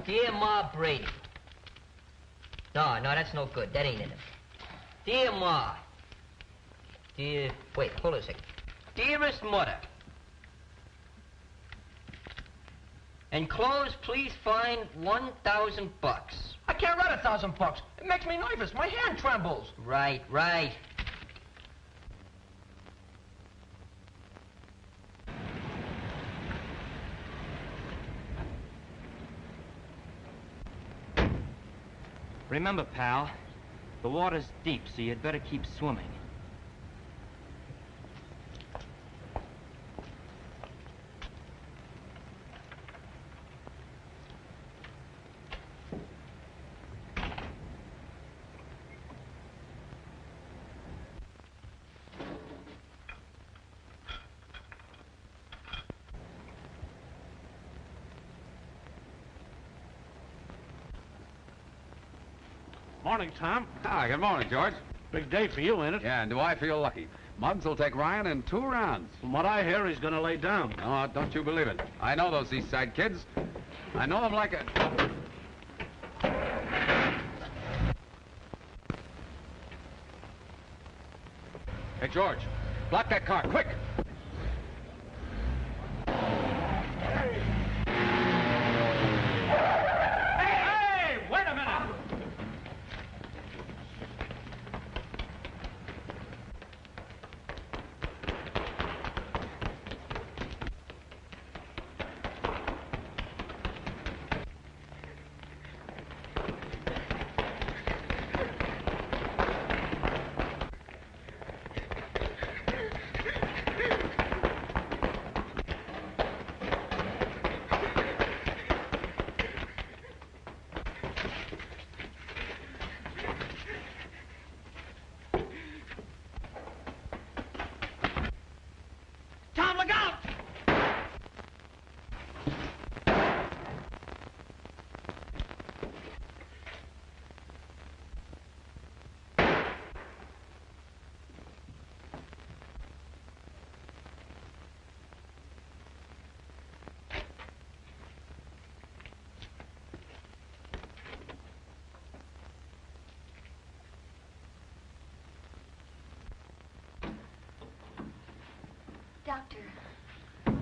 Dear Ma Brady. No, that's no good. That ain't in it. Dear Ma. Wait, hold on a second. Dearest Mother. Enclosed, please find $1,000. I can't write $1,000. It makes me nervous. My hand trembles. Right. Remember, pal, the water's deep, so you'd better keep swimming. Morning, Tom. Ah, good morning, George. Big day for you, ain't it? Yeah, and do I feel lucky? Muggs will take Ryan in 2 rounds. From what I hear, he's gonna lay down. No, don't you believe it. I know those East Side kids. I know them like a... Hey, George, block that car, quick! Hey, wait a minute! Tom, look out! Doctor,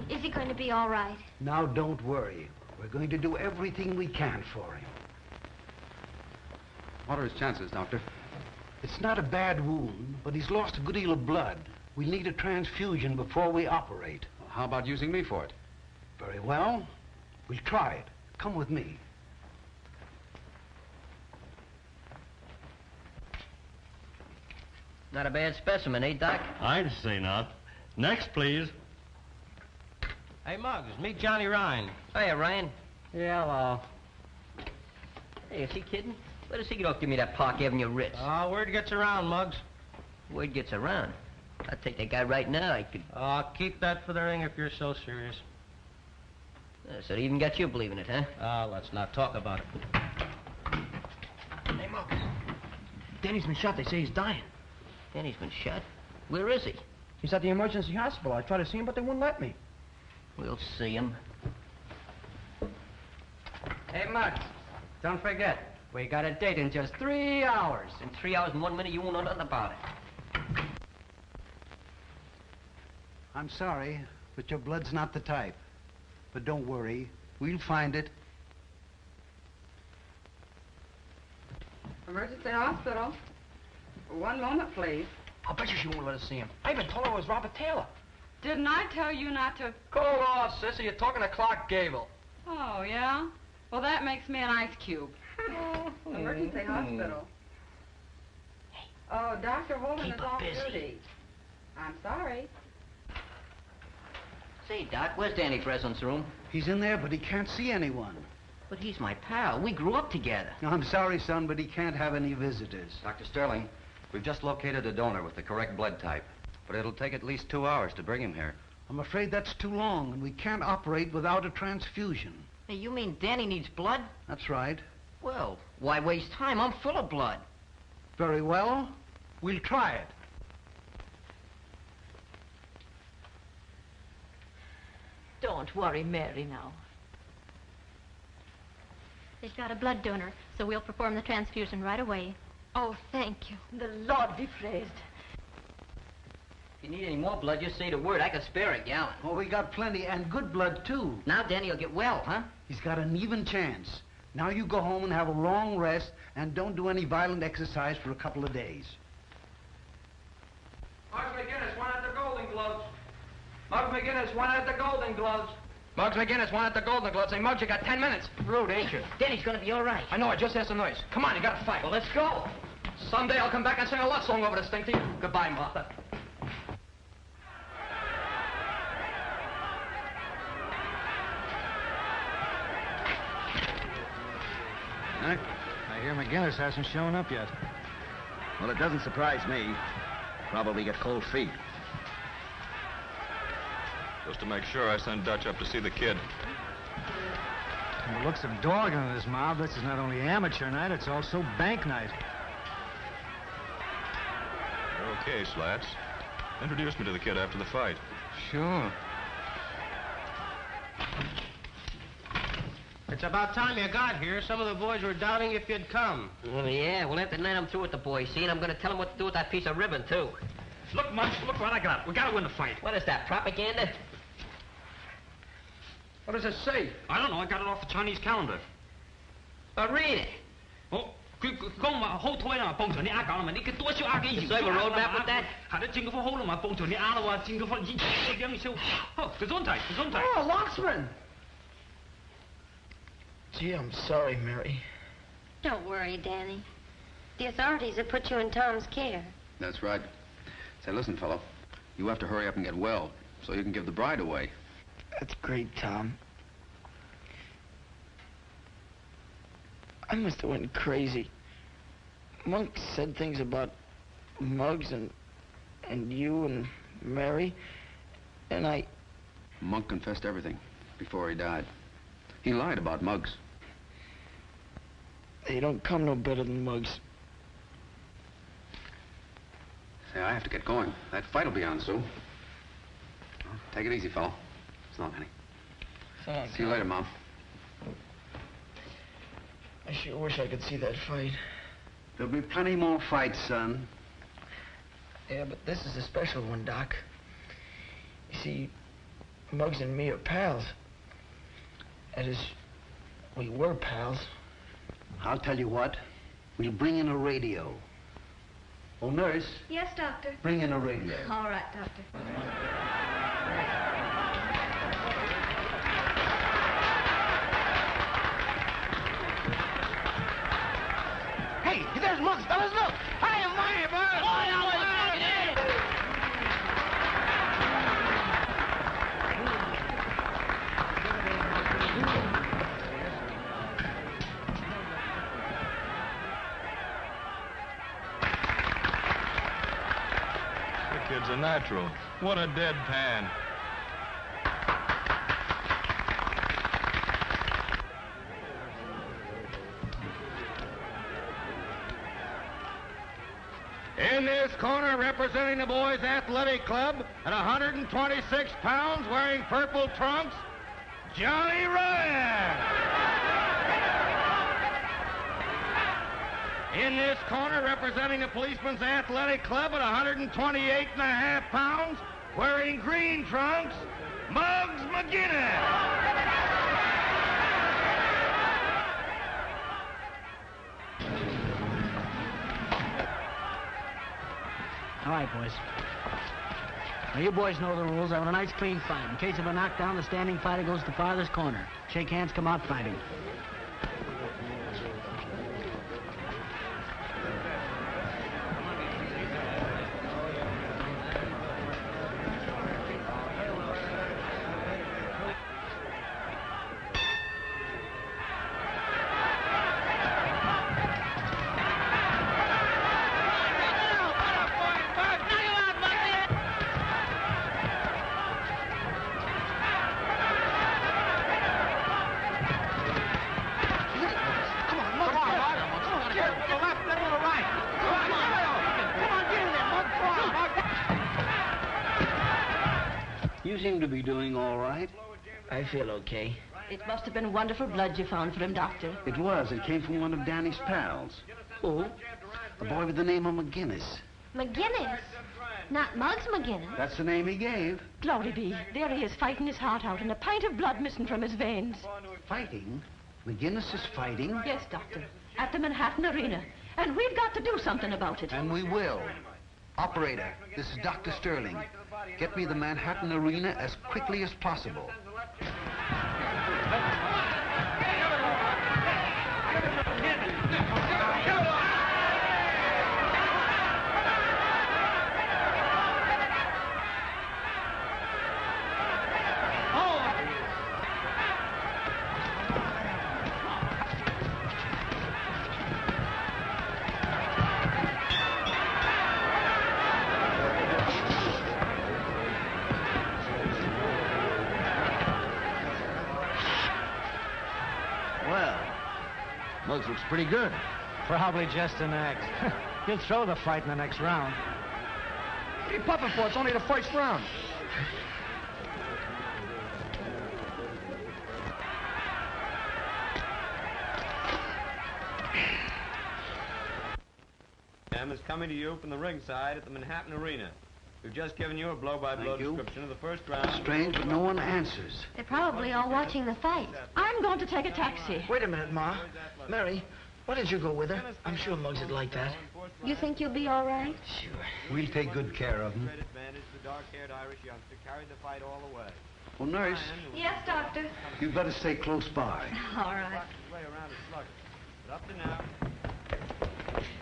is he going to be all right? Now, don't worry. We're going to do everything we can for him. What are his chances, Doctor? It's not a bad wound, but he's lost a good deal of blood. We'll need a transfusion before we operate. Well, how about using me for it? Very well. We'll try it. Come with me. Not a bad specimen, eh, Doc? I'd say not. Next, please. Hey, Muggs, meet Johnny Ryan. Hiya, Ryan. Yeah, well. Hey, is he kidding? Where does he get off give me that Park Avenue Ritz? Word gets around, Muggs. Word gets around. I'd take that guy right now. I could... Keep that for the ring if you're so serious. So they even got you believing it, huh? Let's not talk about it. Hey, Muggs. Danny's been shot. They say he's dying. Danny's been shot? Where is he? He's at the emergency hospital. I tried to see him, but they wouldn't let me. We'll see him. Hey, Muggs, don't forget, we got a date in just 3 hours. In 3 hours and 1 minute, you won't know nothing about it. I'm sorry, but your blood's not the type. But don't worry. We'll find it. Emergency hospital. 1 moment, please. I'll bet you she won't let us see him. I even told her it was Robert Taylor. Didn't I tell you not to... Cool off, sissy. You're talking to Clark Gable. Oh, yeah? Well, that makes me an ice cube. Emergency hospital. Hey. Oh, Dr. Holden Keep is her off busy. duty. I'm sorry. Say, Doc, where's Danny Breslin's room? He's in there, but he can't see anyone. But he's my pal. We grew up together. No, I'm sorry, son, but he can't have any visitors. Dr. Sterling, we've just located a donor with the correct blood type. But it'll take at least 2 hours to bring him here. I'm afraid that's too long, and we can't operate without a transfusion. Hey, you mean Danny needs blood? That's right. Well, why waste time? I'm full of blood. Very well. We'll try it. Don't worry, Mary, now. They've got a blood donor, so we'll perform the transfusion right away. Oh, thank you. The Lord be praised. If you need any more blood, just say the word. I can spare a gallon. Oh, we got plenty, and good blood, too. Now Danny will get well, huh? He's got an even chance. Now you go home and have a long rest, and don't do any violent exercise for a couple of days. Muggs McGinnis won at the Golden Gloves. Muggs McGinnis won at the Golden Gloves. Muggs McGinnis won at the Golden Gloves. Say, Muggs, you got 10 minutes. Rude, ain't you? Danny's gonna be all right. I know, I just asked the nurse. Come on, you gotta fight. Well, let's go. Someday I'll come back and sing a love song over this thing to you. Goodbye, Martha. I hear McGinnis hasn't shown up yet. Well, it doesn't surprise me. Probably get cold feet. Just to make sure, I sent Dutch up to see the kid. From the looks of dog in his mouth, this is not only amateur night, it's also bank night. You're okay, Slats. Introduce me to the kid after the fight. Sure. It's about time you got here. Some of the boys were doubting if you'd come. Well, yeah, well, after tonight I'm through with the boys, see, and I'm gonna tell them what to do with that piece of ribbon, too. Look, Muggs, look what I got. We gotta win the fight. What is that, propaganda? What does it say? I don't know. I got it off the Chinese calendar. Read it. Oh, 佢講話好台啦，幫助你呃搞啦嘛，你嘅多少呃幾 So I have a road map with that? 係啦，政府好啦嘛，幫助你呃啦喎，政府兩少。哦，Gesundheit. Oh, Locksman! Gee, I'm sorry, Mary. Don't worry, Danny. The authorities have put you in Tom's care. That's right. Say, listen, fellow. You have to hurry up and get well so you can give the bride away. That's great, Tom. I must have went crazy. Monk said things about Muggs and you and Mary, and I... Monk confessed everything before he died. He lied about Muggs. They don't come no better than Muggs. Say, I have to get going. That fight will be on soon. Well, take it easy, fellow. So long, honey. So long, See you later, Mom. I sure wish I could see that fight. There'll be plenty more fights, son. Yeah, but this is a special one, Doc. You see, Muggs and me are pals. That is, we were pals. I'll tell you what. We'll bring in a radio. Oh, nurse, Yes, Doctor. bring in a radio. All right, Doctor. Hey, there's Muggs, fellas, look! Hi, my boy! The kid's a natural. What a deadpan. In this corner, representing the boys' athletic club at 126 pounds, wearing purple trunks, Johnny Ryan. In this corner, representing the policeman's athletic club at 128.5 pounds, wearing green trunks, Muggs McGinnis. All right, boys. Now, you boys know the rules. I want a nice, clean fight. In case of a knockdown, the standing fighter goes to the farthest corner. Shake hands, come out fighting. You seem to be doing all right. I feel okay. It must have been wonderful blood you found for him, Doctor. It was. It came from one of Danny's pals. Who? A boy with the name of McGinnis. McGinnis. Not Muggs McGinnis. That's the name he gave. Glory be. There he is, fighting his heart out, and a pint of blood missing from his veins. Fighting? McGinnis is fighting? Yes, Doctor. At the Manhattan Arena. And we've got to do something about it. And we will. Operator, this is Dr. Sterling. Get me the Manhattan Arena as quickly as possible. Muggs looks pretty good. Probably just an act. He'll throw the fight in the next round. What are you puffing for? It's only the first round. Is coming to you from the ringside at the Manhattan Arena. We've just given you a blow-by-blow description of the first round. Strange, but no one answers. They're probably all watching the fight. I'm going to take a taxi. Wait a minute, Ma. Mary, why didn't you go with her? I'm sure Muggs would like that. You think you'll be all right? Sure. We'll take good care of him. The dark-haired Irish youngster carried the fight all the way. Well, nurse, Yes, Doctor. you'd better stay close by. All right. Play around is sluggish. But up to now,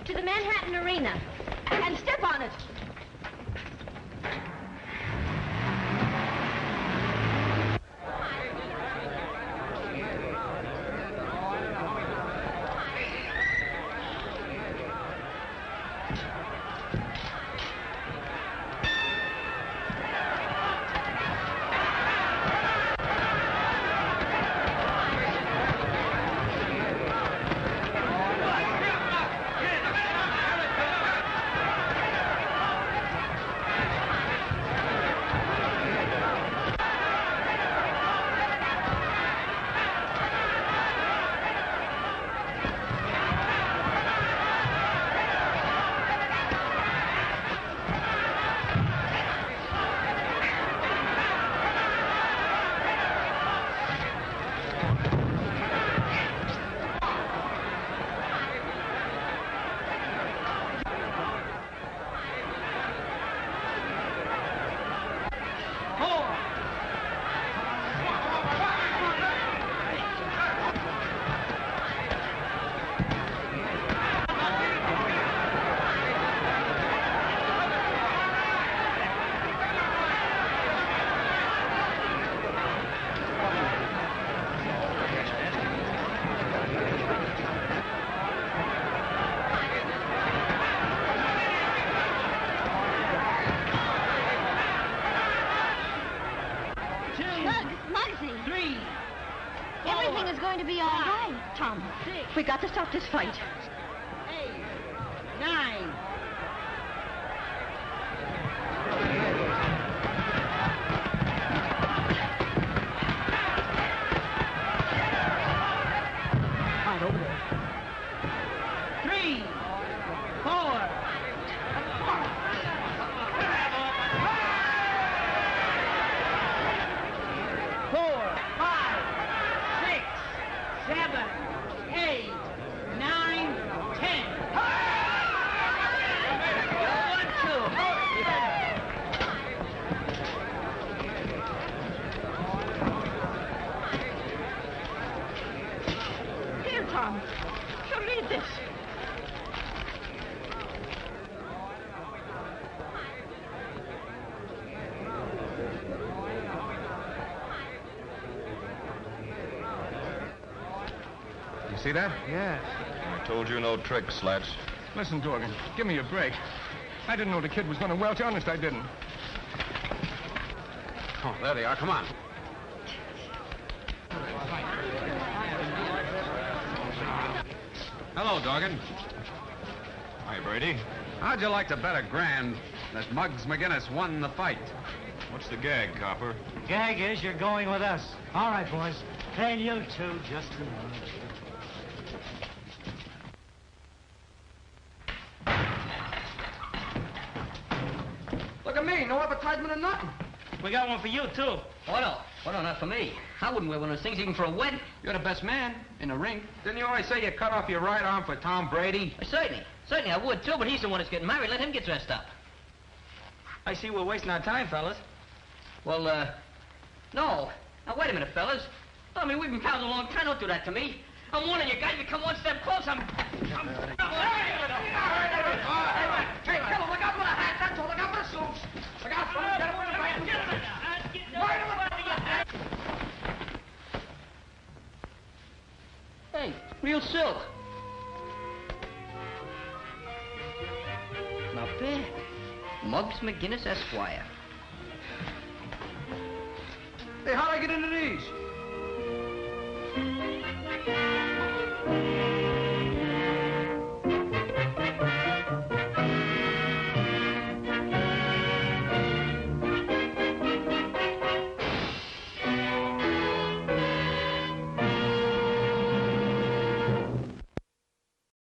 To the Manhattan Arena. And step on it. Everything is going to be all right. Tom, we got to stop this fight. 8, 9. Right over there. 3, 4. 7, 8, 9, 10. 1, 2. Here, Tom. So read this. See that? Yes. I told you no tricks, Slatch. Listen, Dorgan, give me a break. I didn't know the kid was going to welch. Honest, I didn't. Oh, there they are. Come on. Hello, Dorgan. Hi, Brady. How'd you like to bet $1,000 that Muggs McGinnis won the fight? What's the gag, Copper? Gag is you're going with us. All right, boys. And you too, just a minute. Look at me, no advertisement or nothing. We got one for you, too. Oh, no. Oh, no, not for me. I wouldn't wear one of those things even for a wedding. You're the best man in the ring. Didn't you always say you cut off your right arm for Tom Brady? Certainly. Certainly I would, too, but he's the one that's getting married. Let him get dressed up. I see we're wasting our time, fellas. Well, no. Now, wait a minute, fellas. I mean, we've been pals a long time. Don't do that to me. I'm warning you guys. If you come one step close, I'm... Hey, come on, look out for the hat. That's all. Look out for the suits. Look out for the... Hey, real silk. Not bad. Muggs McGinnis, Esquire. Hey, how'd I get into these?